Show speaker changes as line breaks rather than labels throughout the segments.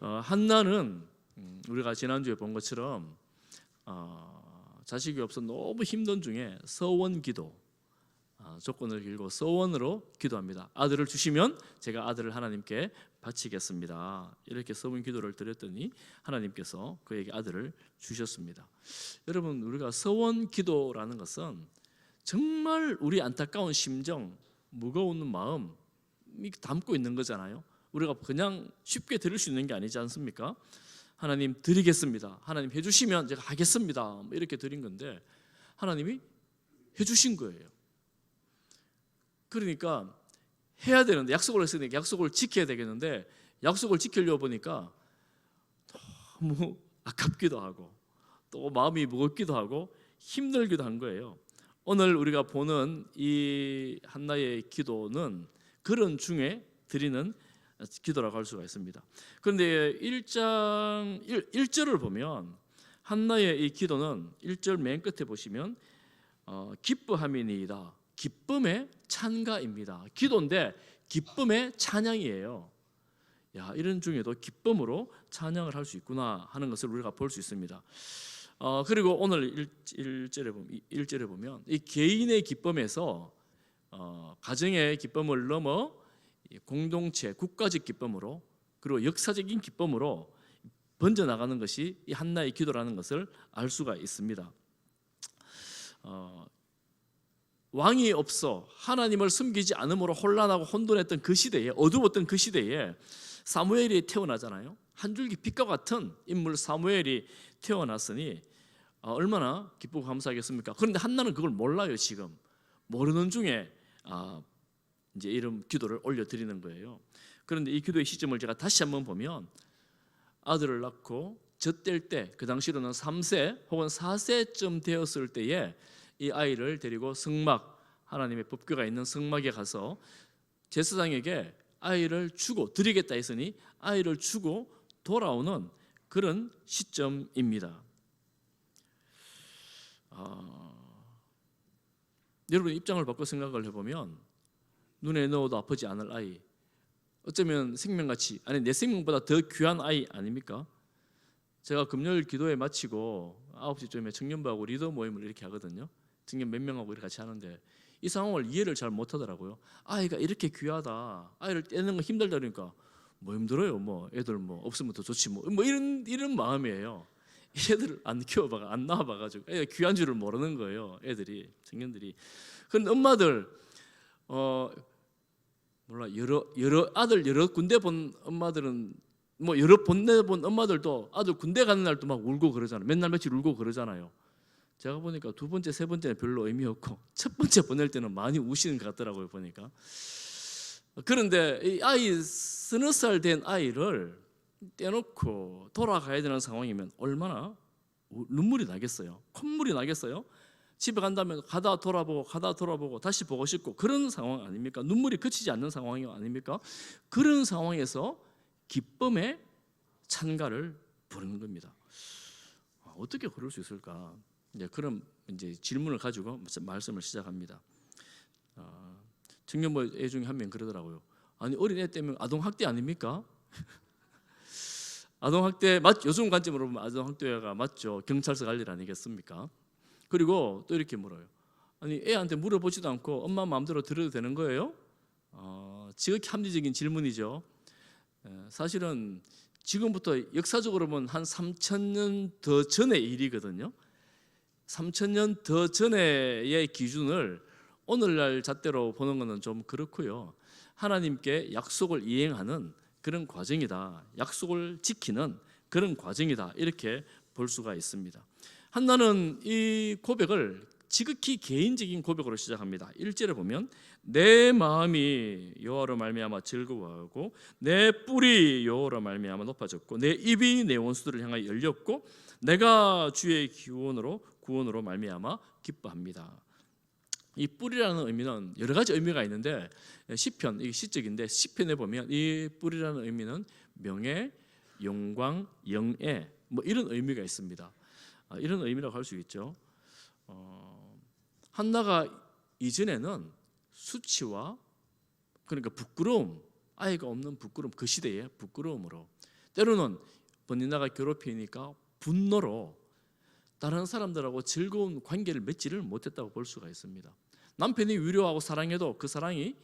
한나는 우리가 지난주에 본 것처럼 자식이 없어 너무 힘든 중에 서원 기도, 조건을 길고 서원으로 기도합니다. 아들을 주시면 제가 아들을 하나님께 바치겠습니다. 이렇게 서원 기도를 드렸더니 하나님께서 그에게 아들을 주셨습니다. 여러분, 우리가 서원 기도라는 것은 정말 우리 안타까운 심정, 무거운 마음 담고 있는 거잖아요. 우리가 그냥 쉽게 드릴 수 있는 게 아니지 않습니까? 하나님 드리겠습니다, 하나님 해주시면 제가 하겠습니다, 이렇게 드린 건데 하나님이 해주신 거예요. 그러니까 해야 되는데, 약속을 했으니까 약속을 지켜야 되겠는데 약속을 지키려고 보니까 너무 아깝기도 하고 또 마음이 무겁기도 하고 힘들기도 한 거예요. 오늘 우리가 보는 이 한나의 기도는 그런 중에 드리는 기도라고 할 수가 있습니다. 그런데 1장 1절을 보면 한나의 이 기도는 1절 맨 끝에 보시면 기뻐함이니이다, 기쁨의 찬가입니다. 기도인데 기쁨의 찬양이에요. 야, 이런 중에도 기쁨으로 찬양을 할 수 있구나 하는 것을 우리가 볼 수 있습니다. 그리고 오늘 1절에 보면 이 개인의 기쁨에서 가정의 기쁨을 넘어 공동체, 국가적 기쁨으로 그리고 역사적인 기쁨으로 번져나가는 것이 이 한나의 기도라는 것을 알 수가 있습니다. 왕이 없어 하나님을 섬기지 않음으로 혼란하고 혼돈했던 그 시대에, 어두웠던 그 시대에 사무엘이 태어나잖아요. 한 줄기 빛과 같은 인물 사무엘이 태어났으니 얼마나 기쁘고 감사하겠습니까? 그런데 한나는 그걸 몰라요. 지금 모르는 중에 이제 이런 기도를 올려드리는 거예요. 그런데 이 기도의 시점을 제가 다시 한번 보면 아들을 낳고 젖될 때, 그 당시로는 3세 혹은 4세쯤 되었을 때에 이 아이를 데리고 성막, 하나님의 법궤가 있는 성막에 가서 제사장에게 아이를 주고 드리겠다 했으니 아이를 주고 돌아오는 그런 시점입니다. 여러분 입장을 바꿔 생각을 해보면 눈에 넣어도 아프지 않을 아이, 어쩌면 생명같이, 아니 내 생명보다 더 귀한 아이 아닙니까? 제가 금요일 기도회 마치고 9시쯤에 청년부하고 리더 모임을 이렇게 하거든요. 청년 몇 명하고 이렇게 같이 하는데 이 상황을 이해를 잘 못하더라고요. 아이가 이렇게 귀하다, 아이를 떼는 거 힘들다 그러니까 뭐 힘들어요, 뭐 애들 뭐 없으면 더 좋지 뭐 이런 마음이에요. 애들을 안 키워봐, 안 낳아봐가지고 애가 귀한 줄을 모르는 거예요. 애들이, 청년들이. 그런데 엄마들 몰라, 여러 아들 여러 군데 본 엄마들은 뭐 여러 군데 본 엄마들도 아들 군대 가는 날도 막 울고 그러잖아요. 맨날 며칠 울고 그러잖아요. 제가 보니까 두 번째, 세 번째는 별로 의미 없고 첫 번째 보낼 때는 많이 우시는 것 같더라고요, 보니까. 그런데 이 아이 30살 된 아이를 떼놓고 돌아가야 되는 상황이면 얼마나 눈물이 나겠어요? 콧물이 나겠어요? 집에 간다면 가다 돌아보고 다시 보고 싶고 그런 상황 아닙니까? 눈물이 그치지 않는 상황이 아닙니까? 그런 상황에서 기쁨의 찬가를 부르는 겁니다. 어떻게 그럴 수 있을까? 그런 이제 질문을 가지고 말씀을 시작합니다. 청년부 애 중에 한 명 그러더라고요. 아니 어린애 때문에 아동학대 아닙니까? 아동학대 요즘 관점으로 보면 아동학대가 맞죠. 경찰서 갈 일 아니겠습니까? 그리고 또 이렇게 물어요. 아니 애한테 물어보지도 않고 엄마 마음대로 들어도 되는 거예요? 지극히 합리적인 질문이죠. 사실은 지금부터 역사적으로 보면 한 3,000년 더 전의 일이거든요. 3,000년 더 전의 기준을 오늘날 잣대로 보는 것은 좀 그렇고요. 하나님께 약속을 이행하는 그런 과정이다, 약속을 지키는 그런 과정이다, 이렇게 볼 수가 있습니다. 한나는 이 고백을 지극히 개인적인 고백으로 시작합니다. 1절에 보면 내 마음이 여호와로 말미암아 즐거워하고 내 뿔이 여호와로 말미암아 높아졌고 내 입이 내 원수들을 향하여 열렸고 내가 주의 구원으로 말미암아 기뻐합니다. 이 뿔이라는 의미는 여러 가지 의미가 있는데 시편, 이게 시적인데 시편에 보면 이 뿔이라는 의미는 명예, 영광, 영예 뭐 이런 의미가 있습니다. 이런 의미라고 할 수 있죠. 한나가 이전에는 수치와 그러니까 부끄러움, 아이가 없는 부끄러움, 그 시대의 부끄러움으로 때로는 번니나가 괴롭히니까 분노로 다른 사람들하고 즐거운 관계를 맺지를 못했다고 볼 수가 있습니다. 남편이 위로하고 사랑해도 그 사랑이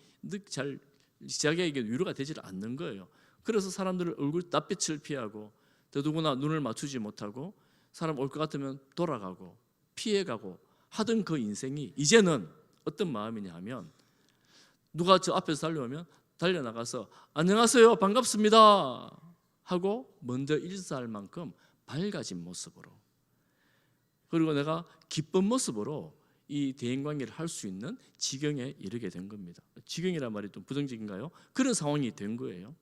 잘 자기에게 위로가 되질 않는 거예요. 그래서 사람들을 얼굴 낯빛을 피하고 더더구나 눈을 맞추지 못하고 사람 올 것 같으면 돌아가고 피해가고 하던 그 인생이 이제는 어떤 마음이냐 하면 누가 저 앞에서 달려오면 달려나가서 안녕하세요 반갑습니다 하고 먼저 인사할 만큼 밝아진 모습으로, 그리고 내가 기쁜 모습으로 이 대인관계를 할 수 있는 지경에 이르게 된 겁니다. 지경이란 말이 좀 부정적인가요? 그런 상황이 된 거예요.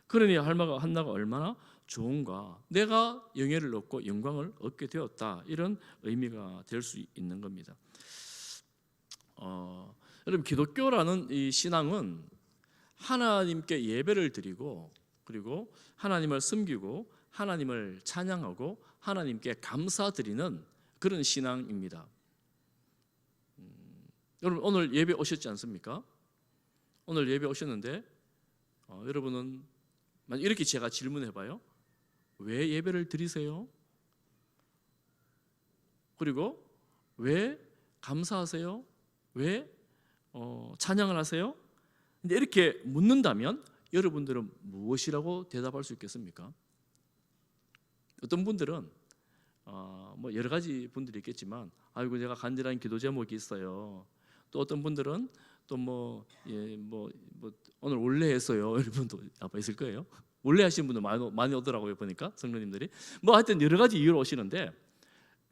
그러니 한나가 얼마나 좋은가, 내가 영예를 얻고 영광을 얻게 되었다, 이런 의미가 될 수 있는 겁니다. 여러분, 기독교라는 이 신앙은 하나님께 예배를 드리고 그리고 하나님을 섬기고 하나님을 찬양하고 하나님께 감사드리는 그런 신앙입니다. 여러분, 오늘 예배 오셨지 않습니까? 오늘 예배 오셨는데 여러분은 이렇게 제가 질문해봐요. 왜 예배를 드리세요? 그리고 왜 감사하세요? 왜 찬양을 하세요? 근데 이렇게 묻는다면 여러분들은 무엇이라고 대답할 수 있겠습니까? 어떤 분들은 뭐 여러 가지 분들이 있겠지만, 아이고 제가 간절한 기도 제목이 있어요. 또 어떤 분들은 또 뭐 오늘 원래 했어요. 이런 분도 아마 있을 거예요. 원래 하시는 분들 많이 오더라고요. 보니까 성도님들이 뭐 하여튼 여러 가지 이유로 오시는데,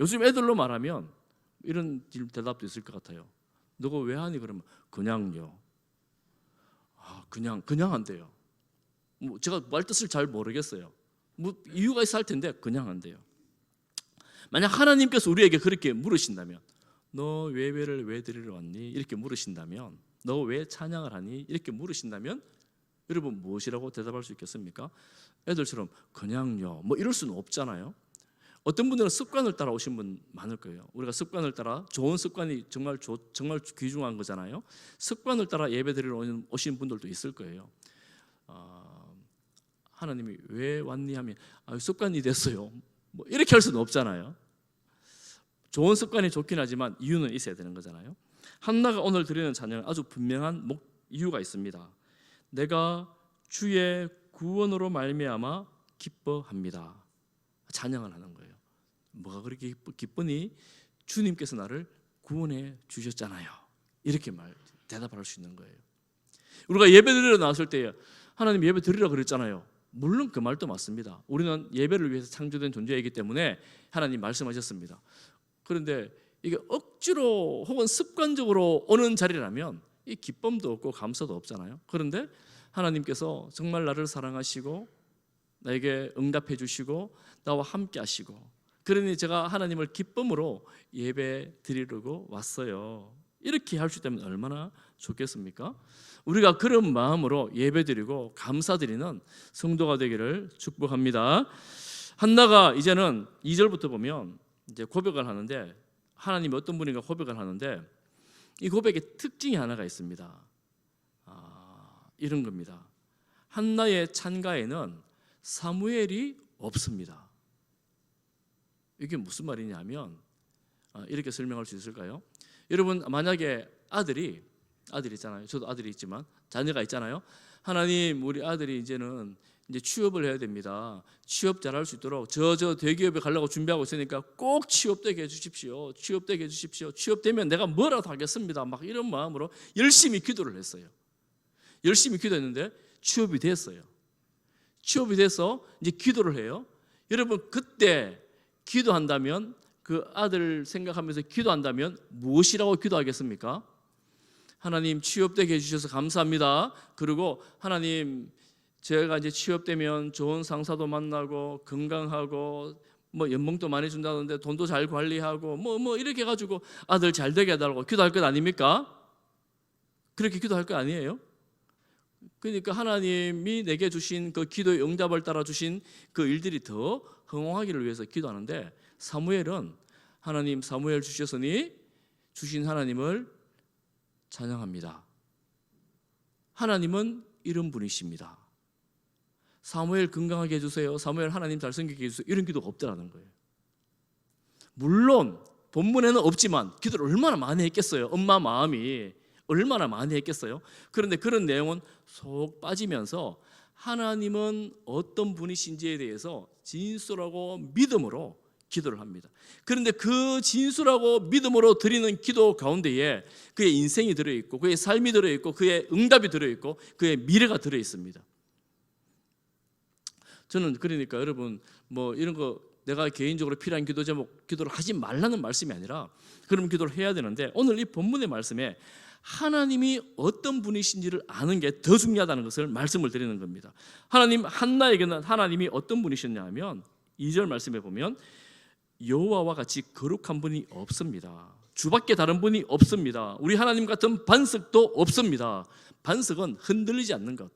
요즘 애들로 말하면 이런 대답도 있을 것 같아요. 너가 왜 하니? 그러면 그냥요. 그냥 한대요. 뭐 제가 말 뜻을 잘 모르겠어요. 뭐 이유가 있을 텐데 그냥 한대요. 만약 하나님께서 우리에게 그렇게 물으신다면, 너 예배를 왜 드리러 왔니? 이렇게 물으신다면, 너 왜 찬양을 하니? 이렇게 물으신다면 여러분 무엇이라고 대답할 수 있겠습니까? 애들처럼 그냥요 뭐 이럴 수는 없잖아요. 어떤 분들은 습관을 따라 오신 분 많을 거예요. 우리가 습관을 따라, 좋은 습관이 정말 귀중한 거잖아요. 습관을 따라 예배 드리러 오신 분들도 있을 거예요. 하나님이 왜 왔니 하면 습관이 됐어요. 뭐 이렇게 할 수는 없잖아요. 좋은 습관이 좋긴 하지만 이유는 있어야 되는 거잖아요. 한나가 오늘 드리는 찬양은 아주 분명한 이유가 있습니다. 내가 주의 구원으로 말미암아 기뻐합니다. 찬양을 하는 거예요. 뭐가 그렇게 기쁘니? 주님께서 나를 구원해 주셨잖아요. 이렇게 대답할 수 있는 거예요. 우리가 예배 드리러 나왔을 때 하나님 예배 드리라 그랬잖아요. 물론 그 말도 맞습니다. 우리는 예배를 위해서 창조된 존재이기 때문에 하나님 말씀하셨습니다. 그런데 이게 억지로 혹은 습관적으로 오는 자리라면 이 기쁨도 없고 감사도 없잖아요. 그런데 하나님께서 정말 나를 사랑하시고 나에게 응답해 주시고 나와 함께 하시고, 그러니 제가 하나님을 기쁨으로 예배 드리려고 왔어요. 이렇게 할 수 있다면 얼마나 좋겠습니까? 우리가 그런 마음으로 예배 드리고 감사드리는 성도가 되기를 축복합니다. 한나가 이제는 2절부터 보면 이제 고백을 하는데, 하나님이 어떤 분인가 고백을 하는데, 이 고백의 특징이 하나가 있습니다. 이런 겁니다. 한나의 찬가에는 사무엘이 없습니다. 이게 무슨 말이냐면 이렇게 설명할 수 있을까요? 여러분, 만약에 아들이 있잖아요. 저도 아들이 있지만 자녀가 있잖아요. 하나님, 우리 아들이 이제 취업을 해야 됩니다. 취업 잘할 수 있도록 저 대기업에 가려고 준비하고 있으니까 꼭 취업되게 해주십시오. 취업되게 해주십시오. 취업되면 내가 뭐라도 하겠습니다. 막 이런 마음으로 열심히 기도를 했어요. 열심히 기도했는데 취업이 됐어요. 취업이 돼서 이제 기도를 해요. 여러분, 그때 기도한다면, 그 아들 생각하면서 기도한다면 무엇이라고 기도하겠습니까? 하나님, 취업되게 해주셔서 감사합니다. 그리고 하나님, 제가 이제 취업되면 좋은 상사도 만나고 건강하고 뭐 연봉도 많이 준다는데 돈도 잘 관리하고 뭐 이렇게 해가지고 아들 잘 되게 해달라고 기도할 것 아닙니까? 그렇게 기도할 거 아니에요? 그러니까 하나님이 내게 주신 그 기도의 응답을 따라 주신 그 일들이 더 흥황하기를 위해서 기도하는데, 사무엘은 하나님, 사무엘 주셨으니 주신 하나님을 찬양합니다. 하나님은 이런 분이십니다. 사무엘 건강하게 해주세요, 사무엘 하나님 잘생기게 해주세요, 이런 기도가 없더라는 거예요. 물론 본문에는 없지만 기도를 얼마나 많이 했겠어요. 엄마 마음이 얼마나 많이 했겠어요. 그런데 그런 내용은 속 빠지면서 하나님은 어떤 분이신지에 대해서 진술하고 믿음으로 기도를 합니다. 그런데 그 진술하고 믿음으로 드리는 기도 가운데에 그의 인생이 들어있고, 그의 삶이 들어있고, 그의 응답이 들어있고, 그의 미래가 들어있습니다. 저는 그러니까 여러분 뭐 이런 거 내가 개인적으로 필요한 기도 제목 기도를 하지 말라는 말씀이 아니라 그런 기도를 해야 되는데, 오늘 이 본문의 말씀에 하나님이 어떤 분이신지를 아는 게 더 중요하다는 것을 말씀을 드리는 겁니다. 하나님 한나에게는 하나님이 어떤 분이셨냐 하면 2절 말씀에 보면 여호와와 같이 거룩한 분이 없습니다. 주밖에 다른 분이 없습니다. 우리 하나님 같은 반석도 없습니다. 반석은 흔들리지 않는 것,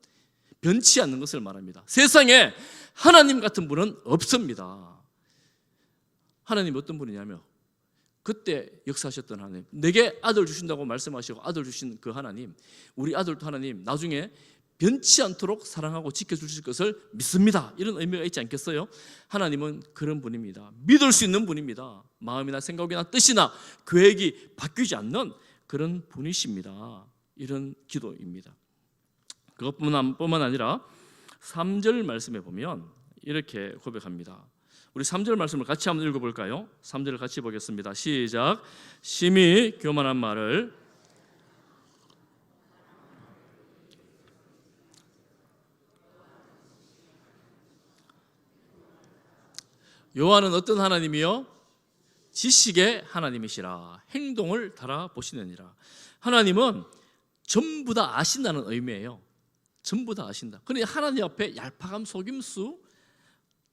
변치 않는 것을 말합니다. 세상에 하나님 같은 분은 없습니다. 하나님 어떤 분이냐면 그때 역사하셨던 하나님, 내게 아들 주신다고 말씀하시고 아들 주신 그 하나님, 우리 아들도 하나님 나중에 변치 않도록 사랑하고 지켜주실 것을 믿습니다. 이런 의미가 있지 않겠어요? 하나님은 그런 분입니다. 믿을 수 있는 분입니다. 마음이나 생각이나 뜻이나 계획이 바뀌지 않는 그런 분이십니다. 이런 기도입니다. 그것뿐만 아니라 3절 말씀에 보면 이렇게 고백합니다. 우리 3절 말씀을 같이 한번 읽어볼까요? 3절을 같이 보겠습니다. 시작. 심히 교만한 말을 여호와는 어떤 하나님이요? 지식의 하나님이시라. 행동을 달아보시느니라. 하나님은 전부 다 아신다는 의미예요. 전부 다 아신다. 그러니 하나님 앞에 얄팍함, 속임수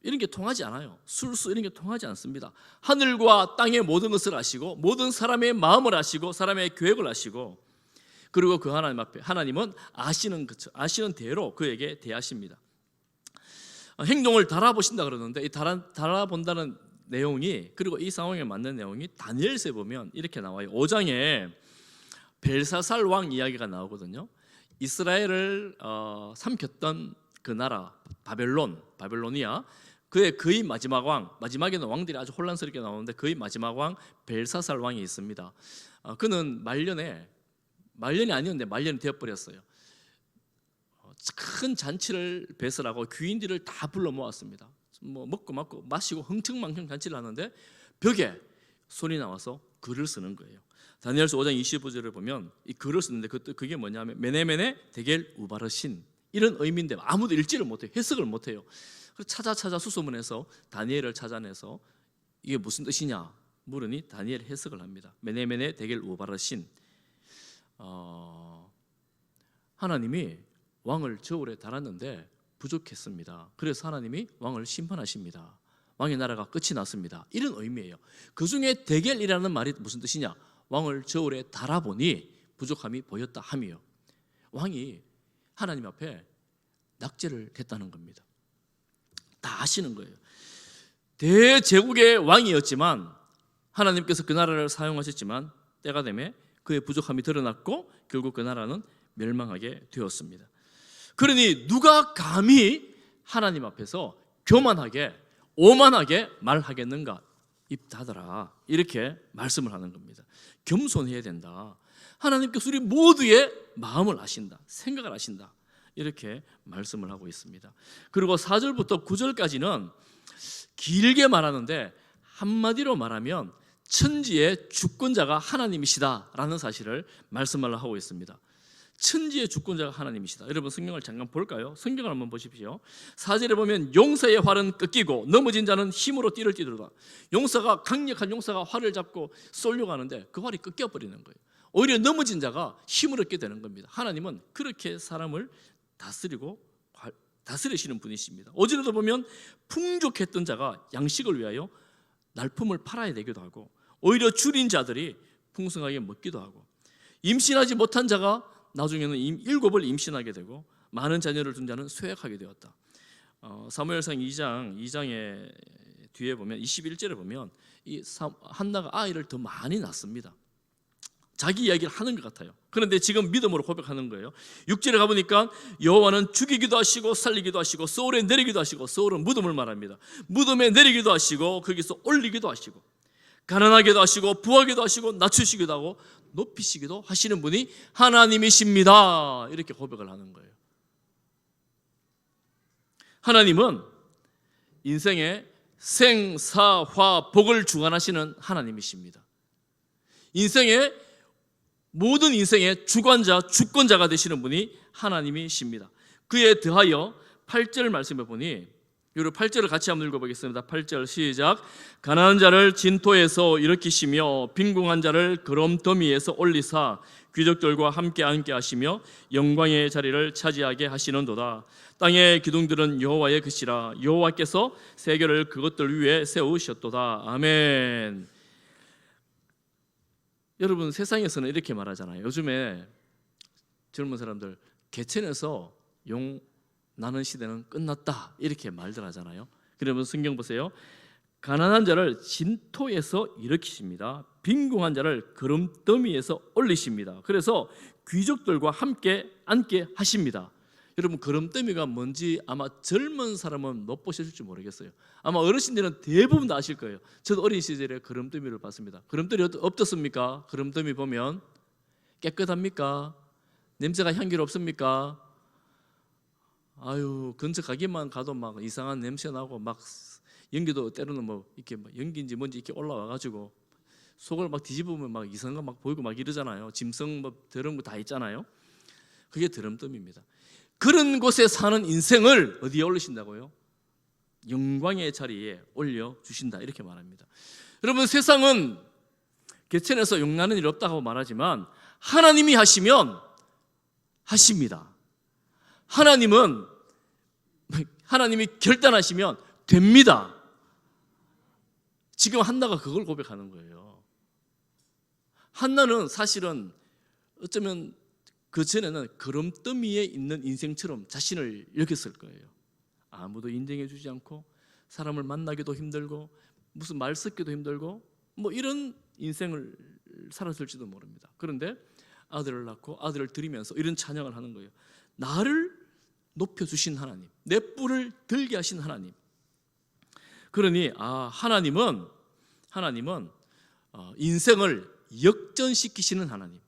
이런 게 통하지 않아요. 술수 이런 게 통하지 않습니다. 하늘과 땅의 모든 것을 아시고 모든 사람의 마음을 아시고 사람의 계획을 아시고, 그리고 그 하나님 앞에 하나님은 아시는 대로 그에게 대하십니다. 행동을 달아보신다 그러는데 이 달아본다는 내용이, 그리고 이 상황에 맞는 내용이 다니엘서에 보면 이렇게 나와요. 5장에 벨사살 왕 이야기가 나오거든요. 이스라엘을 삼켰던 그 나라 바벨로니아, 그의 거의 마지막 왕, 마지막에는 왕들이 아주 혼란스럽게 나오는데 거의 마지막 왕 벨사살 왕이 있습니다. 그는 말년이 아니었는데 말년이 되어버렸어요. 큰 잔치를 배설하고 귀인들을 다 불러 모았습니다. 뭐 먹고 마시고 흥청망청 잔치를 하는데 벽에 손이 나와서 글을 쓰는 거예요. 다니엘서 5장 25절을 보면 이 글을 쓰는데 그게 뭐냐면 메네메네 데겔 우바르신, 이런 의미인데 아무도 읽지를 못해요. 해석을 못해요. 그래서 찾아 수소문해서 다니엘을 찾아내서 이게 무슨 뜻이냐 물으니 다니엘 해석을 합니다. 메네메네 데겔 우바르신, 하나님이 왕을 저울에 달았는데 부족했습니다. 그래서 하나님이 왕을 심판하십니다. 왕의 나라가 끝이 났습니다. 이런 의미예요. 그 중에 데겔이라는 말이 무슨 뜻이냐, 왕을 저울에 달아보니 부족함이 보였다 함이요. 왕이 하나님 앞에 낙제를 했다는 겁니다. 다 아시는 거예요. 대제국의 왕이었지만 하나님께서 그 나라를 사용하셨지만 때가 되면 그의 부족함이 드러났고 결국 그 나라는 멸망하게 되었습니다. 그러니 누가 감히 하나님 앞에서 교만하게 오만하게 말하겠는가? 입 닫아라, 이렇게 말씀을 하는 겁니다. 겸손해야 된다. 하나님께서 우리 모두의 마음을 아신다, 생각을 아신다, 이렇게 말씀을 하고 있습니다. 그리고 4절부터 9절까지는 길게 말하는데 한마디로 말하면 천지의 주권자가 하나님이시다라는 사실을 말씀을 하고 있습니다. 천지의 주권자가 하나님이시다. 여러분 성경을 잠깐 볼까요? 성경을 한번 보십시오. 4절에 보면 용사의 활은 꺾이고 넘어진 자는 힘으로 띠를 띠도다. 강력한 용사가 활을 잡고 쏠려고 하는데 그 활이 꺾여버리는 거예요. 오히려 넘어진 자가 힘을 얻게 되는 겁니다. 하나님은 그렇게 사람을 다스리시는 분이십니다. 5절에도 보면 풍족했던 자가 양식을 위하여 날품을 팔아야 되기도 하고, 오히려 줄인 자들이 풍성하게 먹기도 하고, 임신하지 못한 자가 나중에는 7을 임신하게 되고, 많은 자녀를 둔 자는 쇠약하게 되었다. 사무엘상 2장의 뒤에 보면 21절에 보면 이 한나가 아이를 더 많이 낳습니다. 자기 이야기를 하는 것 같아요. 그런데 지금 믿음으로 고백하는 거예요. 6절에 가보니까 여호와는 죽이기도 하시고 살리기도 하시고 소울에 내리기도 하시고, 소울은 무덤을 말합니다. 무덤에 내리기도 하시고 거기서 올리기도 하시고, 가난하게도 하시고 부하게도 하시고 낮추시기도 하고 높이시기도 하시는 분이 하나님이십니다. 이렇게 고백을 하는 거예요. 하나님은 인생의 생사화 복을 주관하시는 하나님이십니다. 모든 인생의 주관자, 주권자가 되시는 분이 하나님이십니다. 그에 더하여 8절 말씀해 보니, 여러분 8절을 같이 한번 읽어보겠습니다. 8절 시작. 가난한 자를 진토에서 일으키시며 빈궁한 자를 거름더미에서 올리사 귀족들과 함께 앉게 하시며 영광의 자리를 차지하게 하시는도다. 땅의 기둥들은 여호와의 것이라. 여호와께서 세계를 그것들 위에 세우셨도다. 아멘. 여러분, 세상에서는 이렇게 말하잖아요. 요즘에 젊은 사람들 개천에서 용 나는 시대는 끝났다 이렇게 말들 하잖아요. 그러면 성경 보세요. 가난한 자를 진토에서 일으키십니다. 빈궁한 자를 거름더미에서 올리십니다. 그래서 귀족들과 함께 앉게 하십니다. 여러분, 거름더미가 뭔지 아마 젊은 사람은 못 보셨을지 모르겠어요. 아마 어르신들은 대부분 다 아실 거예요. 저도 어린 시절에 거름더미를 봤습니다. 거름더미 어떻습니까? 거름더미 보면 깨끗합니까? 냄새가 향기롭습니까? 아유, 근처 가기만 가도 막 이상한 냄새 나고 막 연기도 때로는 뭐 이렇게 막 연기인지 뭔지 이렇게 올라와 가지고 속을 막 뒤집으면 막 이상한 거 막 보이고 막 이러잖아요. 짐승 뭐 더러운 거 다 있잖아요. 그게 거름더미입니다. 그런 곳에 사는 인생을 어디에 올리신다고요? 영광의 자리에 올려 주신다 이렇게 말합니다. 여러분, 세상은 개천에서 용나는 일 없다고 말하지만 하나님이 하시면 하십니다. 하나님이 결단하시면 됩니다. 지금 한나가 그걸 고백하는 거예요. 한나는 사실은 어쩌면 그 전에는 거름더미에 있는 인생처럼 자신을 여겼을 거예요. 아무도 인정해 주지 않고 사람을 만나기도 힘들고 무슨 말 섞기도 힘들고 뭐 이런 인생을 살았을지도 모릅니다. 그런데 아들을 낳고 아들을 드리면서 이런 찬양을 하는 거예요. 나를 높여주신 하나님, 내 뿔을 들게 하신 하나님. 그러니 하나님은 인생을 역전시키시는 하나님,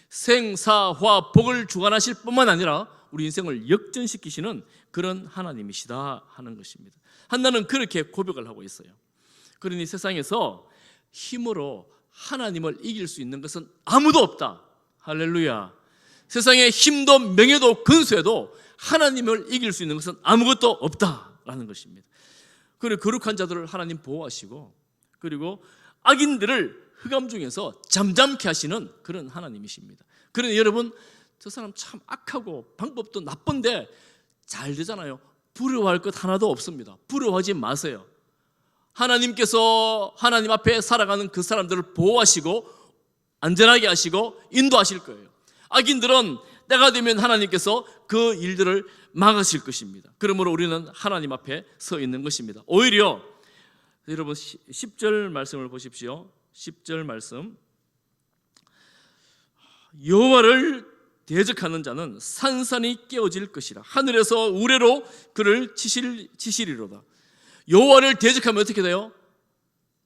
생사화 복을 주관하실 뿐만 아니라 우리 인생을 역전시키시는 그런 하나님이시다 하는 것입니다. 한나는 그렇게 고백을 하고 있어요. 그러니 세상에서 힘으로 하나님을 이길 수 있는 것은 아무도 없다. 할렐루야. 세상에 힘도 명예도 근수에도 하나님을 이길 수 있는 것은 아무것도 없다라는 것입니다. 그리고 거룩한 자들을 하나님 보호하시고, 그리고 악인들을 흑암 중에서 잠잠케 하시는 그런 하나님이십니다. 그러니 여러분, 저 사람 참 악하고 방법도 나쁜데 잘 되잖아요. 부러워할 것 하나도 없습니다. 부러워하지 마세요. 하나님께서 하나님 앞에 살아가는 그 사람들을 보호하시고 안전하게 하시고 인도하실 거예요. 악인들은 때가 되면 하나님께서 그 일들을 막으실 것입니다. 그러므로 우리는 하나님 앞에 서 있는 것입니다. 오히려 여러분 10절 말씀을 보십시오. 10절 말씀. 여호와를 대적하는 자는 산산이 깨어질 것이라. 하늘에서 우레로 그를 치시리로다. 여호와를 대적하면 어떻게 돼요?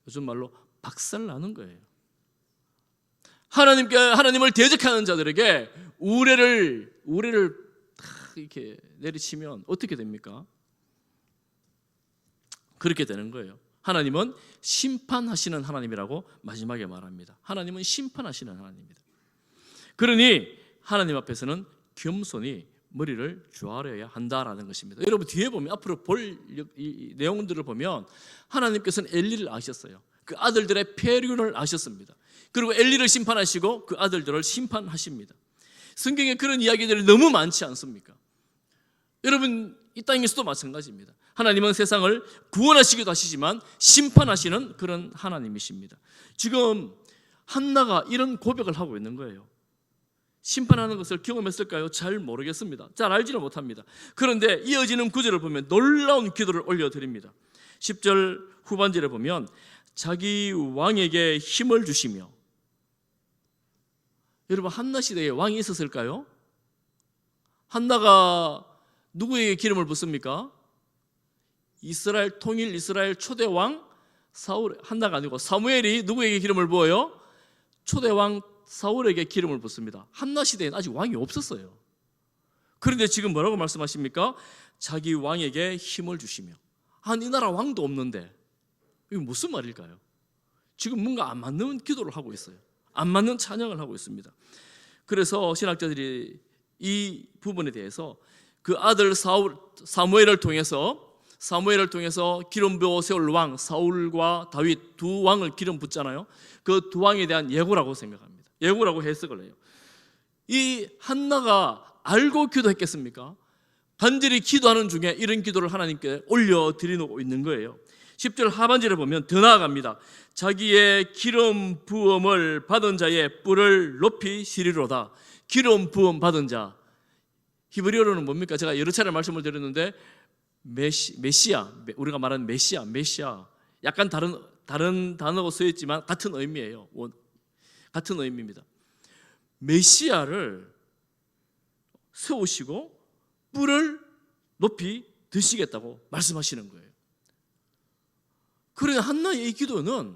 요즘 말로 박살나는 거예요. 하나님을 대적하는 자들에게 우레를 이렇게 내리치면 어떻게 됩니까? 그렇게 되는 거예요. 하나님은 심판하시는 하나님이라고 마지막에 말합니다. 하나님은 심판하시는 하나님입니다. 그러니 하나님 앞에서는 겸손히 머리를 조아려야 한다라는 것입니다. 여러분, 뒤에 보면 앞으로 볼 이 내용들을 보면 하나님께서는 엘리를 아셨어요. 그 아들들의 폐륜을 아셨습니다. 그리고 엘리를 심판하시고 그 아들들을 심판하십니다. 성경에 그런 이야기들이 너무 많지 않습니까? 여러분, 이 땅에서도 마찬가지입니다. 하나님은 세상을 구원하시기도 하시지만 심판하시는 그런 하나님이십니다. 지금 한나가 이런 고백을 하고 있는 거예요. 심판하는 것을 경험했을까요? 잘 모르겠습니다. 잘 알지는 못합니다. 그런데 이어지는 구절을 보면 놀라운 기도를 올려드립니다. 10절 후반절에 보면 자기 왕에게 힘을 주시며, 여러분, 한나 시대에 왕이 있었을까요? 한나가 누구에게 기름을 붓습니까? 이스라엘 통일 이스라엘 초대 왕 사울, 한나가 아니고 사무엘이 누구에게 기름을 부어요? 초대 왕 사울에게 기름을 붓습니다. 한나 시대에는 아직 왕이 없었어요. 그런데 지금 뭐라고 말씀하십니까? 자기 왕에게 힘을 주시며. 이 나라 왕도 없는데 이게 무슨 말일까요? 지금 뭔가 안 맞는 기도를 하고 있어요. 안 맞는 찬양을 하고 있습니다. 그래서 신학자들이 이 부분에 대해서 그 아들 사무엘을 통해서 기름 부어 세울 왕 사울과 다윗 두 왕을 기름 붓잖아요. 그 두 왕에 대한 예고라고 생각합니다. 예고라고 해석을 해요. 이 한나가 알고 기도했겠습니까? 간절히 기도하는 중에 이런 기도를 하나님께 올려드리고 있는 거예요. 10절 하반절에 보면 더 나아갑니다. 자기의 기름 부음을 받은 자의 뿔을 높이 시리로다. 기름 부음 받은 자, 히브리어로는 뭡니까? 제가 여러 차례 말씀을 드렸는데 메시아, 우리가 말하는 메시아, 약간 다른 단어가 쓰였지만 같은 의미예요. 같은 의미입니다. 메시아를 세우시고 뿔을 높이 드시겠다고 말씀하시는 거예요. 그러나 한나의 이 기도는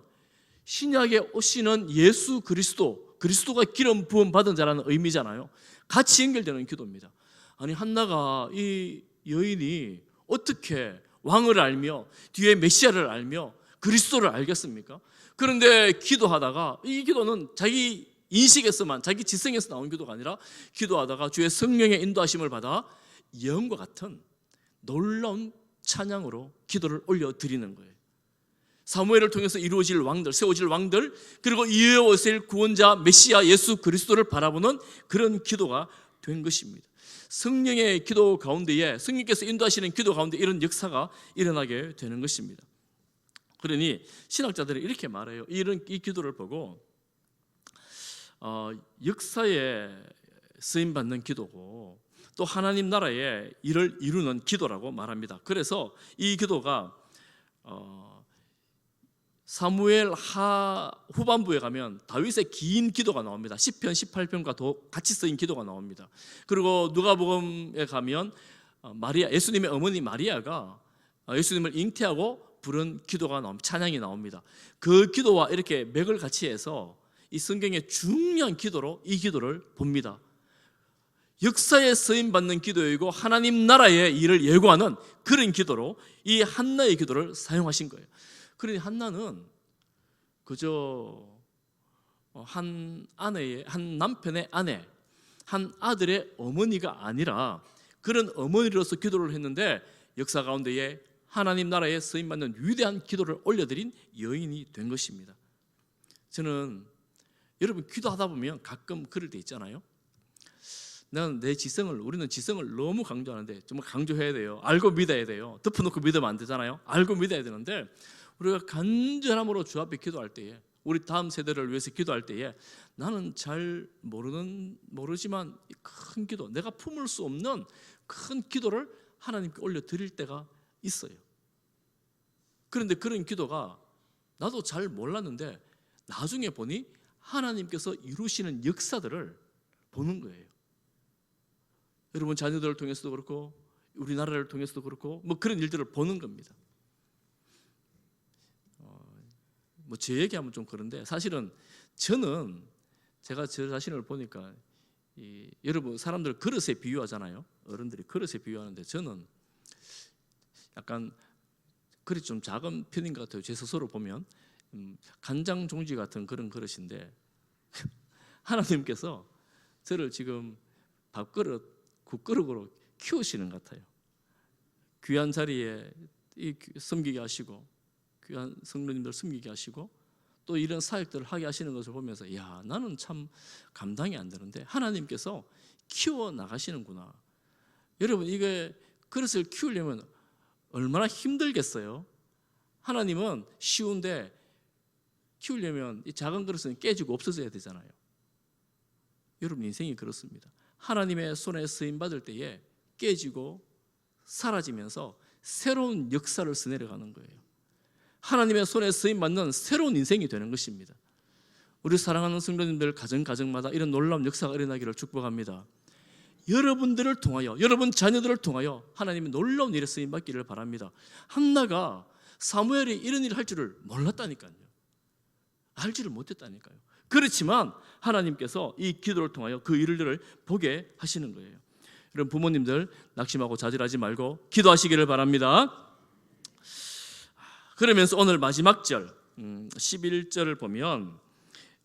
신약에 오시는 예수 그리스도가 기름 부음 받은 자라는 의미잖아요. 같이 연결되는 기도입니다. 아니, 한나가 이 여인이 어떻게 왕을 알며 뒤에 메시아를 알며 그리스도를 알겠습니까? 그런데 기도하다가, 이 기도는 자기 인식에서만, 자기 지성에서 나온 기도가 아니라 기도하다가 주의 성령의 인도하심을 받아 예언과 같은 놀라운 찬양으로 기도를 올려드리는 거예요. 사무엘을 통해서 이루어질 왕들, 세워질 왕들, 그리고 이후에 오실 구원자 메시아 예수 그리스도를 바라보는 그런 기도가 된 것입니다. 성령의 기도 가운데에, 성령께서 인도하시는 기도 가운데 이런 역사가 일어나게 되는 것입니다. 그러니 신학자들이 이렇게 말해요. 이 기도를 보고 역사에 쓰임받는 기도고 또 하나님 나라의 일을 이루는 기도라고 말합니다. 그래서 이 기도가 사무엘 후반부에 가면 다윗의 긴 기도가 나옵니다. 10편, 18편과 같이 쓰인 기도가 나옵니다. 그리고 누가복음에 가면 예수님의 어머니 마리아가 예수님을 잉태하고 부른 기도가 나옵니다. 찬양이 나옵니다. 그 기도와 이렇게 맥을 같이 해서 이 성경의 중요한 기도로 이 기도를 봅니다. 역사에 쓰임받는 기도이고 하나님 나라의 일을 예고하는 그런 기도로 이 한나의 기도를 사용하신 거예요. 그러니 한나는 그저 한 남편의 아내, 한 아들의 어머니가 아니라 그런 어머니로서 기도를 했는데 역사 가운데에 하나님 나라에 쓰임받는 위대한 기도를 올려드린 여인이 된 것입니다. 저는 여러분 기도하다 보면 가끔 그럴 때 있잖아요. 우리는 지성을 너무 강조하는데 정말 강조해야 돼요. 알고 믿어야 돼요. 덮어놓고 믿으면 안 되잖아요. 알고 믿어야 되는데 우리가 간절함으로 주 앞에 기도할 때에, 우리 다음 세대를 위해서 기도할 때에 나는 잘 모르지만 큰 기도, 내가 품을 수 없는 큰 기도를 하나님께 올려드릴 때가 있어요. 그런데 그런 기도가 나도 잘 몰랐는데 나중에 보니 하나님께서 이루시는 역사들을 보는 거예요. 여러분 자녀들을 통해서도 그렇고 우리나라를 통해서도 그렇고 그런 일들을 보는 겁니다. 제 얘기하면 좀 그런데 사실은 제가 저 자신을 보니까 여러분 사람들 그릇에 비유하잖아요. 어른들이 그릇에 비유하는데 저는 약간 그릇이 좀 작은 편인 것 같아요. 제 스스로 보면 간장 종지 같은 그런 그릇인데 하나님께서 저를 지금 밥그릇, 국그릇으로 키우시는 것 같아요. 귀한 자리에 섬기게 하시고 귀한 성도님들 섬기게 하시고 또 이런 사역들을 하게 하시는 것을 보면서 나는 참 감당이 안 되는데 하나님께서 키워 나가시는구나. 여러분 이게 그릇을 키우려면 얼마나 힘들겠어요. 하나님은 쉬운데 키우려면 이 작은 그릇은 깨지고 없어져야 되잖아요. 여러분 인생이 그렇습니다. 하나님의 손에 쓰임 받을 때에 깨지고 사라지면서 새로운 역사를 써내려가는 거예요. 하나님의 손에 쓰임 받는 새로운 인생이 되는 것입니다. 우리 사랑하는 성도님들 가정마다 이런 놀라운 역사가 일어나기를 축복합니다. 여러분들을 통하여, 여러분 자녀들을 통하여 하나님이 놀라운 일에 쓰임 받기를 바랍니다. 한나가 사무엘이 이런 일을 할 줄을 몰랐다니까요. 알지를 못했다니까요. 그렇지만 하나님께서 이 기도를 통하여 그 일들을 보게 하시는 거예요. 여러분 부모님들 낙심하고 좌절하지 말고 기도하시기를 바랍니다. 그러면서 오늘 마지막 절 11절을 보면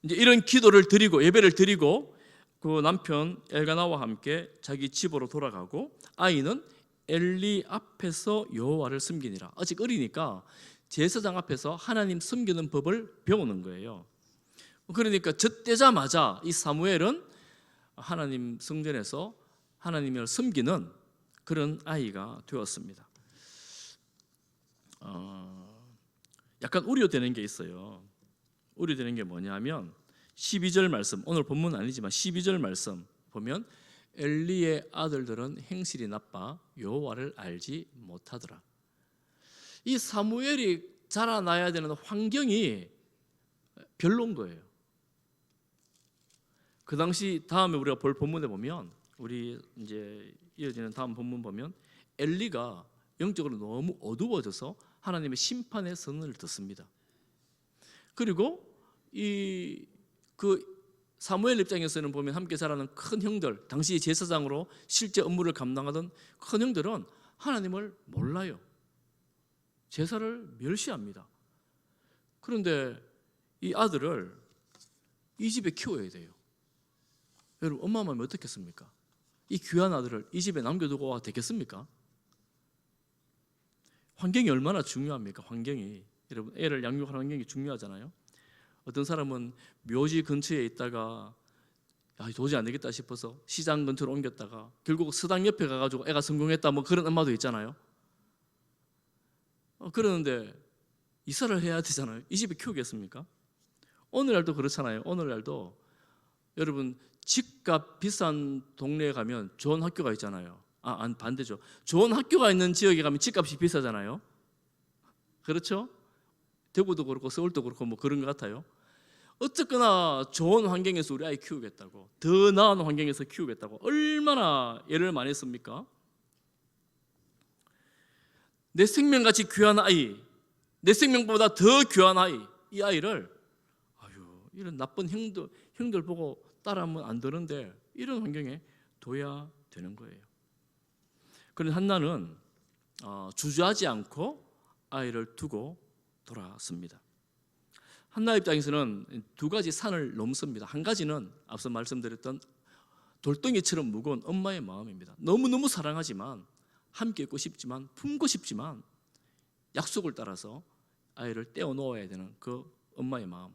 이제 이런 기도를 드리고 예배를 드리고 그 남편 엘가나와 함께 자기 집으로 돌아가고 아이는 엘리 앞에서 여호와를 섬기니라. 아직 어리니까 제사장 앞에서 하나님 섬기는 법을 배우는 거예요. 그러니까 젖되자마자 이 사무엘은 하나님 성전에서 하나님을 섬기는 그런 아이가 되었습니다. 약간 우려되는 게 있어요. 우려되는 게 뭐냐면 12절 말씀, 오늘 본문 아니지만 12절 말씀 보면 엘리의 아들들은 행실이 나빠 여호와를 알지 못하더라. 이 사무엘이 자라나야 되는 환경이 별로인 거예요. 그 당시 다음에 우리가 볼 본문에 보면 우리 이제 이어지는 다음 본문 보면 엘리가 영적으로 너무 어두워져서 하나님의 심판의 선언을 듣습니다. 그리고 그 사무엘 입장에서는 보면 함께 자라는 큰 형들, 당시 제사장으로 실제 업무를 감당하던 큰 형들은 하나님을 몰라요. 제사를 멸시합니다. 그런데 이 아들을 이 집에 키워야 돼요. 여러분 엄마 마음이 어떻겠습니까? 이 귀한 아들을 이 집에 남겨두고 와 되겠습니까? 환경이 얼마나 중요합니까? 환경이. 여러분 애를 양육하는 환경이 중요하잖아요. 어떤 사람은 묘지 근처에 있다가 도저히 안 되겠다 싶어서 시장 근처로 옮겼다가 결국 서당 옆에 가가지고 애가 성공했다 뭐 그런 엄마도 있잖아요. 그러는데 이사를 해야 되잖아요. 이 집에 키우겠습니까? 오늘날도 그렇잖아요. 오늘날도 여러분 집값 비싼 동네에 가면 좋은 학교가 있잖아요. 반대죠. 좋은 학교가 있는 지역에 가면 집값이 비싸잖아요. 그렇죠? 대구도 그렇고 서울도 그렇고 뭐 그런 것 같아요. 어쨌거나 좋은 환경에서 우리 아이 키우겠다고, 더 나은 환경에서 키우겠다고 얼마나 애를 많이 씁니까? 내 생명같이 귀한 아이, 내 생명보다 더 귀한 아이, 이 아이를 이런 나쁜 형들 보고 따라하면 안 되는데 이런 환경에 둬야 되는 거예요. 그런데 한나는 주저하지 않고 아이를 두고 돌아왔습니다. 한나 입장에서는 두 가지 산을 넘습니다. 한 가지는 앞서 말씀드렸던 돌덩이처럼 무거운 엄마의 마음입니다. 너무너무 사랑하지만 함께 있고 싶지만 품고 싶지만 약속을 따라서 아이를 떼어놓아야 되는 그 엄마의 마음.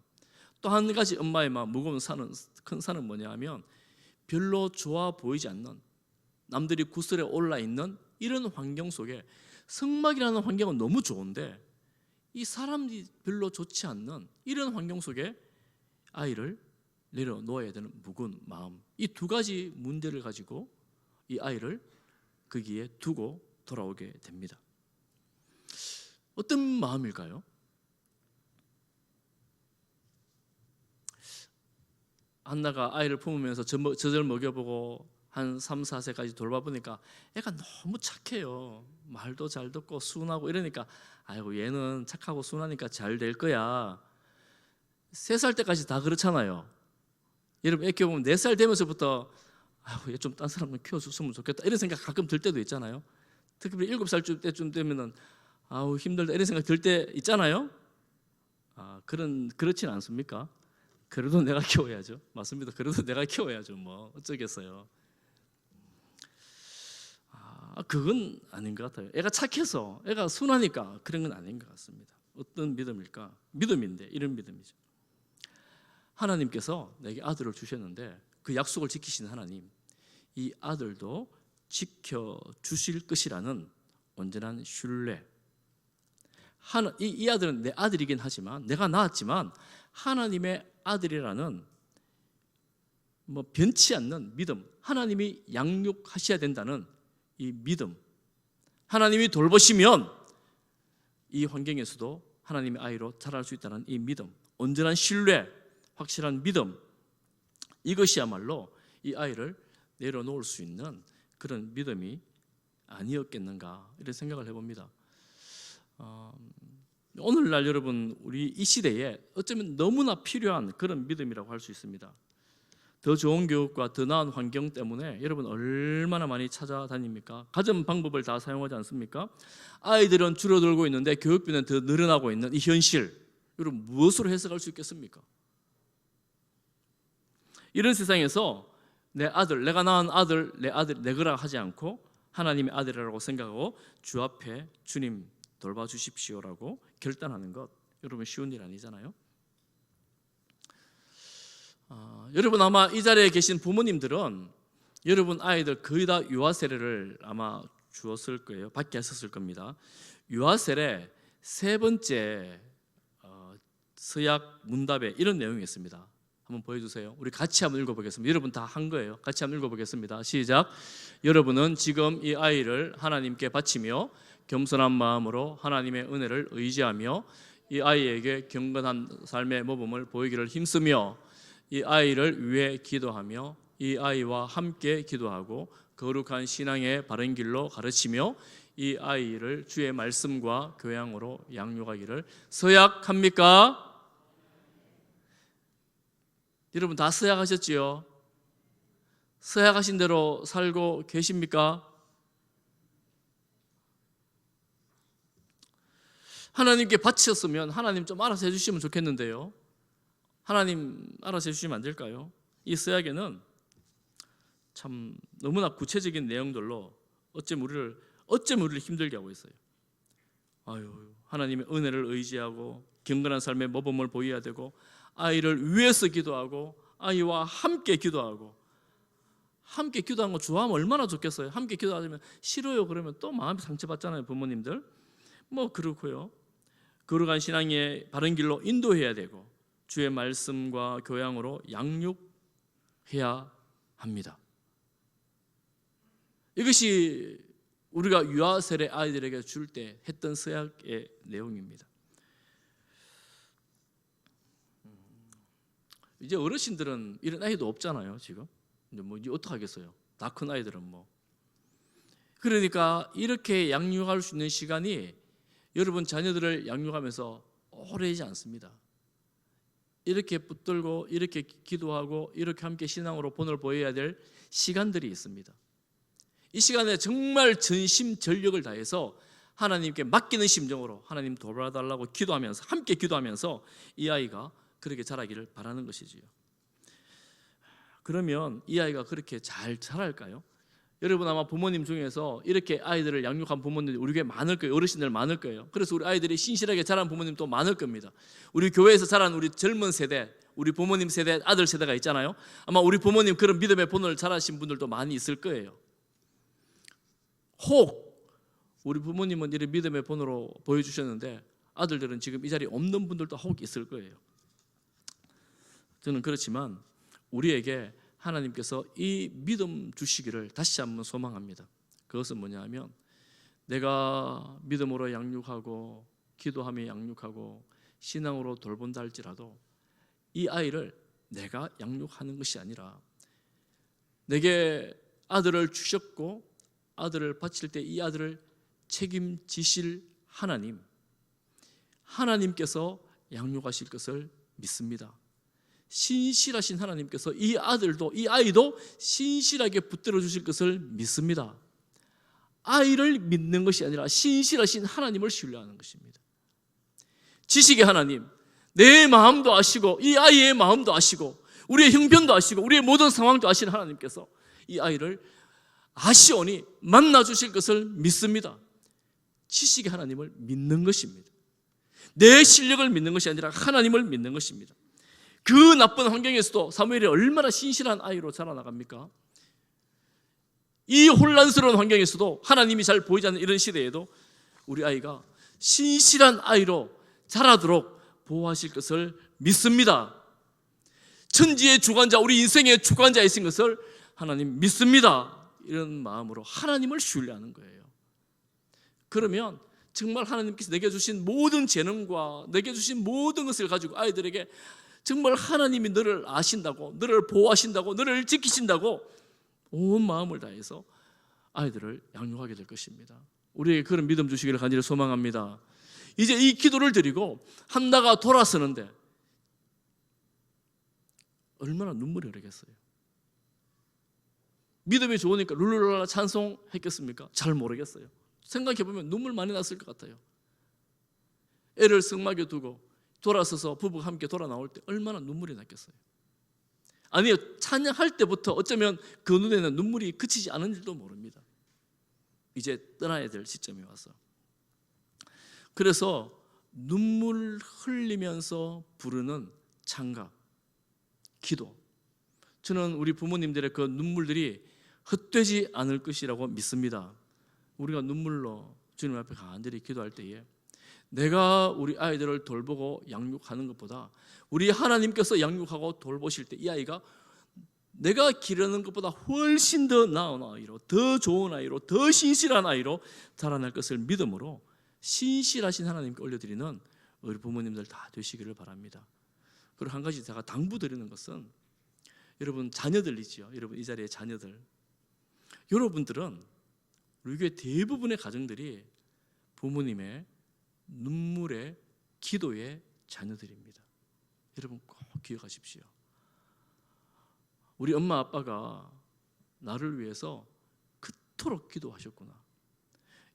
또 한 가지 엄마의 마음, 무거운 산은, 큰 산은 뭐냐 하면 별로 좋아 보이지 않는, 남들이 구슬에 올라있는 이런 환경 속에, 성막이라는 환경은 너무 좋은데 이 사람이 별로 좋지 않는 이런 환경 속에 아이를 내려놓아야 되는 무거운 마음, 이 두 가지 문제를 가지고 이 아이를 거기에 두고 돌아오게 됩니다. 어떤 마음일까요? 한나가 아이를 품으면서 젖을 먹여보고 한 3, 4세까지 돌봐보니까 애가 너무 착해요. 말도 잘 듣고 순하고 이러니까 아이고 얘는 착하고 순하니까 잘 될 거야. 3살 때까지 다 그렇잖아요. 여러분 애 키워보면 4살 되면서부터 아이고 얘 좀 딴 사람을 키워줬으면 좋겠다 이런 생각 가끔 들 때도 있잖아요. 특히 7살 때쯤 되면은 아우 힘들다 이런 생각 들 때 있잖아요. 그렇진 않습니까? 그래도 내가 키워야죠. 맞습니다. 그래도 내가 키워야죠. 뭐 어쩌겠어요. 그건 아닌 것 같아요. 애가 착해서, 애가 순하니까 그런 건 아닌 것 같습니다. 어떤 믿음일까? 믿음인데 이런 믿음이죠. 하나님께서 내게 아들을 주셨는데 그 약속을 지키신 하나님, 이 아들도 지켜주실 것이라는 온전한 신뢰. 이 아들은 내 아들이긴 하지만, 내가 낳았지만 하나님의 아들이라는 변치 않는 믿음, 하나님이 양육하셔야 된다는 이 믿음, 하나님이 돌보시면 이 환경에서도 하나님의 아이로 자랄 수 있다는 이 믿음, 온전한 신뢰, 확실한 믿음, 이것이야말로 이 아이를 내려놓을 수 있는 그런 믿음이 아니었겠는가, 이런 생각을 해봅니다. 오늘날 여러분, 우리 이 시대에 어쩌면 너무나 필요한 그런 믿음이라고 할 수 있습니다. 더 좋은 교육과 더 나은 환경 때문에 여러분 얼마나 많이 찾아다닙니까? 가전 방법을 다 사용하지 않습니까? 아이들은 줄어들고 있는데 교육비는 더 늘어나고 있는 이 현실, 여러분 무엇으로 해석할 수 있겠습니까? 이런 세상에서 내 아들, 내가 낳은 아들, 내 아들 내 거라 하지 않고 하나님의 아들이라고 생각하고 주 앞에 주님 돌봐주십시오라고 결단하는 것, 여러분 쉬운 일 아니잖아요. 여러분 아마 이 자리에 계신 부모님들은 여러분 아이들 거의 다 유아 세례를 아마 주었을 거예요. 받게 하셨을 겁니다. 유아 세례 세 번째 서약 문답에 이런 내용이 있습니다. 한번 보여주세요. 우리 같이 한번 읽어보겠습니다. 여러분 다 한 거예요. 같이 한번 읽어보겠습니다. 시작. 여러분은 지금 이 아이를 하나님께 바치며 겸손한 마음으로 하나님의 은혜를 의지하며 이 아이에게 경건한 삶의 모범을 보이기를 힘쓰며 이 아이를 위해 기도하며 이 아이와 함께 기도하고 거룩한 신앙의 바른 길로 가르치며 이 아이를 주의 말씀과 교양으로 양육하기를 서약합니까? 여러분 다 서약하셨지요? 서약하신 대로 살고 계십니까? 하나님께 바치셨으면 하나님 좀 알아서 해주시면 좋겠는데요. 하나님 알아서 해주시면 안 될까요? 이 서약에는 참 너무나 구체적인 내용들로 어쩜 우리를 힘들게 하고 있어요. 하나님의 은혜를 의지하고 경건한 삶의 모범을 보여야 되고 아이를 위해서 기도하고 아이와 함께 기도하고, 함께 기도하는 거 좋아하면 얼마나 좋겠어요. 함께 기도하면 싫어요 그러면 또 마음이 상처받잖아요, 부모님들. 뭐 그렇고요. 거룩한 신앙의 바른 길로 인도해야 되고 주의 말씀과 교양으로 양육해야 합니다. 이것이 우리가 유아 세례 아이들에게 줄 때 했던 서약의 내용입니다. 이제 어르신들은 이런 아이도 없잖아요. 지금 뭐 어떻게 하겠어요? 다 큰 아이들은 뭐. 그러니까 이렇게 양육할 수 있는 시간이 여러분 자녀들을 양육하면서 오래지 않습니다. 이렇게 붙들고 이렇게 기도하고 이렇게 함께 신앙으로 본을 보여야 될 시간들이 있습니다. 이 시간에 정말 전심전력을 다해서 하나님께 맡기는 심정으로 하나님 돌봐달라고 기도하면서, 함께 기도하면서 이 아이가 그렇게 자라기를 바라는 것이지요. 그러면 이 아이가 그렇게 잘 자랄까요? 여러분 아마 부모님 중에서 이렇게 아이들을 양육한 부모님들이 우리 교회에 많을 거예요. 어르신들 많을 거예요. 그래서 우리 아이들이 신실하게 자란 부모님도 많을 겁니다. 우리 교회에서 자란 우리 젊은 세대, 우리 부모님 세대, 아들 세대가 있잖아요. 아마 우리 부모님 그런 믿음의 본을 자라신 분들도 많이 있을 거예요. 혹 우리 부모님은 이런 믿음의 본으로 보여주셨는데 아들들은 지금 이 자리에 없는 분들도 혹 있을 거예요. 저는 그렇지만 우리에게 하나님께서 이 믿음 주시기를 다시 한번 소망합니다. 그것은 뭐냐 하면 내가 믿음으로 양육하고 기도하며 양육하고 신앙으로 돌본다 할지라도 이 아이를 내가 양육하는 것이 아니라 내게 아들을 주셨고 아들을 바칠 때 이 아들을 책임지실 하나님께서 양육하실 것을 믿습니다. 신실하신 하나님께서 이 아이도 신실하게 붙들어 주실 것을 믿습니다. 아이를 믿는 것이 아니라 신실하신 하나님을 신뢰하는 것입니다. 지식의 하나님, 내 마음도 아시고 이 아이의 마음도 아시고 우리의 형편도 아시고 우리의 모든 상황도 아시는 하나님께서 이 아이를 아시오니 만나 주실 것을 믿습니다. 지식의 하나님을 믿는 것입니다. 내 실력을 믿는 것이 아니라 하나님을 믿는 것입니다. 그 나쁜 환경에서도 사무엘이 얼마나 신실한 아이로 자라나갑니까? 이 혼란스러운 환경에서도 하나님이 잘 보이지 않는 이런 시대에도 우리 아이가 신실한 아이로 자라도록 보호하실 것을 믿습니다. 천지의 주관자, 우리 인생의 주관자이신 것을 하나님 믿습니다. 이런 마음으로 하나님을 신뢰하는 거예요. 그러면 정말 하나님께서 내게 주신 모든 재능과 내게 주신 모든 것을 가지고 아이들에게 정말 하나님이 너를 아신다고, 너를 보호하신다고, 너를 지키신다고 온 마음을 다해서 아이들을 양육하게 될 것입니다. 우리에게 그런 믿음 주시기를 간절히 소망합니다. 이제 이 기도를 드리고 한나가 돌아서는데 얼마나 눈물이 흐르겠어요. 믿음이 좋으니까 룰루랄라 찬송했겠습니까? 잘 모르겠어요. 생각해보면 눈물 많이 났을 것 같아요. 애를 성막에 두고 돌아서서 부부가 함께 돌아 나올 때 얼마나 눈물이 났겠어요. 아니요, 찬양할 때부터 어쩌면 그 눈에는 눈물이 그치지 않은 줄도 모릅니다. 이제 떠나야 될 시점이 와서. 그래서 눈물 흘리면서 부르는 찬가, 기도, 저는 우리 부모님들의 그 눈물들이 헛되지 않을 것이라고 믿습니다. 우리가 눈물로 주님 앞에 간절히 기도할 때에 내가 우리 아이들을 돌보고 양육하는 것보다 우리 하나님께서 양육하고 돌보실 때 이 아이가 내가 기르는 것보다 훨씬 더 나은 아이로, 더 좋은 아이로, 더 신실한 아이로 자라날 것을 믿음으로 신실하신 하나님께 올려드리는 우리 부모님들 다 되시기를 바랍니다. 그리고 한 가지 제가 당부드리는 것은, 여러분 자녀들이지요. 여러분 이 자리에 자녀들, 여러분들은 우리 교회 대부분의 가정들이 부모님의 눈물의 기도의 자녀들입니다. 여러분 꼭 기억하십시오. 우리 엄마 아빠가 나를 위해서 그토록 기도하셨구나.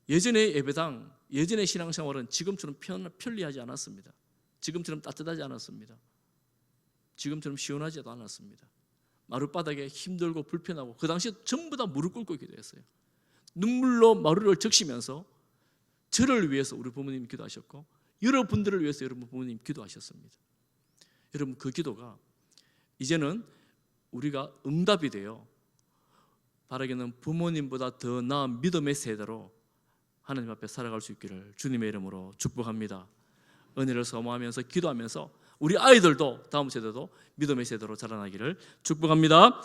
예전의 예배당, 예전의 신앙생활은 지금처럼 편리하지 않았습니다. 지금처럼 따뜻하지 않았습니다. 지금처럼 시원하지도 않았습니다. 마룻바닥에 힘들고 불편하고, 그 당시에 전부 다 무릎 꿇고 기도했어요. 눈물로 마루를 적시면서 저를 위해서 우리 부모님이 기도하셨고, 여러분들을 위해서 여러분 부모님 기도하셨습니다. 여러분 그 기도가 이제는 우리가 응답이 되어 바라기는 부모님보다 더 나은 믿음의 세대로 하나님 앞에 살아갈 수 있기를 주님의 이름으로 축복합니다. 은혜를 사모하면서 기도하면서 우리 아이들도 다음 세대도 믿음의 세대로 자라나기를 축복합니다.